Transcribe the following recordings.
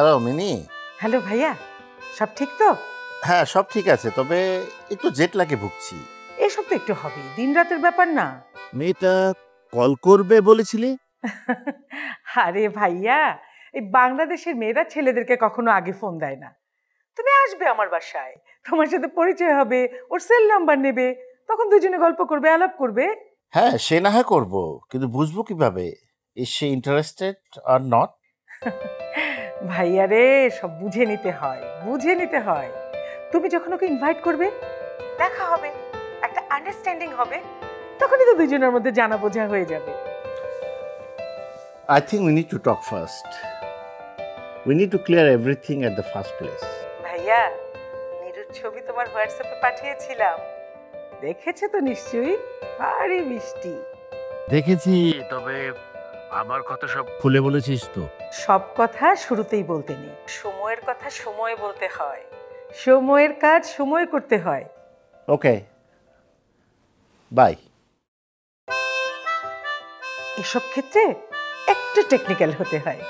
Hello mini. Hello ভাইয়া, সব ঠিক তো? হ্যাঁ, সব ঠিক আছে, তবে একটু জেট লাগে ভুগছি। এসব তো একটু হবে, দিন রাতের ব্যাপার না। মেয়েটা কল করবে বলেছিলে? আরে ভাইয়া, এই বাংলাদেশের মেয়েরা ছেলেদেরকে কখনো আগে ফোন দেয় না। তুমি আসবে আমার বাসায়, তোমার সাথে পরিচয় হবে, ওর সেল নাম্বার নেবে, তখন দুজনে গল্প করবে, আলাপ করবে। হ্যাঁ, সে না হয় করবো, কিন্তু বুঝবো কিভাবে is say interested are not? ভাইয়া রে, সব বুঝে নিতে হয়, বুঝে নিতে হয়। তুমি যখন ওকে ইনভাইট করবে, দেখা হবে, একটা আন্ডারস্ট্যান্ডিং হবে, তখনই তো দুজনের মধ্যে জানা বোঝা হয়ে যাবে। I think we need to talk first. We need to clear everything at the first place. ভাইয়া, নিরুর ছবি তোমার হোয়াটসঅ্যাপে পাঠিয়েছিলাম, দেখেছো তো নিশ্চয়ই? ভারী মিষ্টি। দেখেছি, তবে আমার কথা সব খুলে বলেছিস তো? সব কথা শুরুতেই বলতে নেই, সময়ের কথা সময়ে বলতে হয়, সময়ের কাজ সময় করতে হয়। Okay. Bye. এসব ক্ষেত্রে একটু টেকনিক্যাল হতে হয়।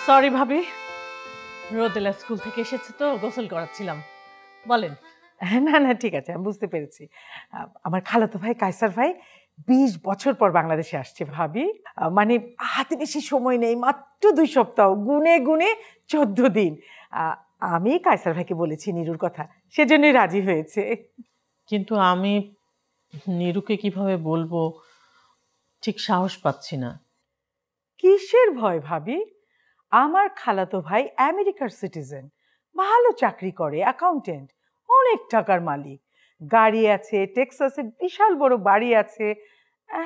সরি ভাবি, রোদেলা স্কুল থেকে এসেছে তো গোসল করাচ্ছিলাম। বলেন। না না, ঠিক আছে, আমি বুঝতে পেরেছি। আমার খালাতো ভাই কায়সার ভাই 20 বছর পর বাংলাদেশে আসছে ভাবি। মানে হাতে বেশি সময় নেই, মাত্র 2 সপ্তাহ, গুনে গুনে 14 দিন। আমি কায়সার ভাইকে বলেছি নিরুর কথা, সেজন্যই রাজি হয়েছে। কিন্তু আমি নিরুকে কিভাবে বলবো ঠিক সাহস পাচ্ছি না। কিসের ভয় ভাবি? আমার খালাতো ভাই আমেরিকার সিটিজেন, ভালো চাকরি করে, অ্যাকাউন্টেন্ট, অনেক টাকার মালিক, গাড়ি আছে, টেক্সাসে বিশাল বড় বাড়ি আছে।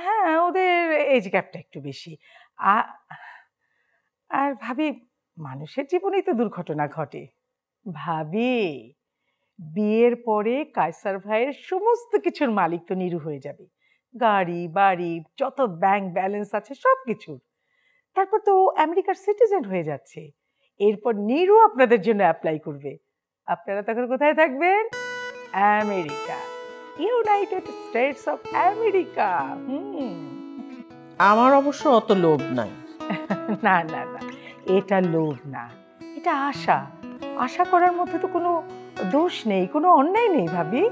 হ্যাঁ, ওদের এজ গ্যাপটা একটু বেশি। আর ভাবি, মানুষের জীবনেই তো দুর্ঘটনা ঘটে। ভাবি, বিয়ের পরে কায়সার ভাইয়ের সমস্ত কিছুর মালিক তো নিরু হয়ে যাবে, গাড়ি বাড়ি যত ব্যাংক ব্যালেন্স আছে সব কিছুর। তারপর তো আমেরিকার সিটিজেন হয়ে যাচ্ছে, এরপর নিরু আপনাদের জন্য অ্যাপ্লাই করবে। আপনারা তখন কোথায় থাকবেন? America, United states of America. আমার অবশ্য অত লোভ নাই। না না না, এটা লোভ না, এটা আশা। আশা করার মধ্যে তো কোনো দোষ নেই, কোনো অন্যায় নেই ভাবি।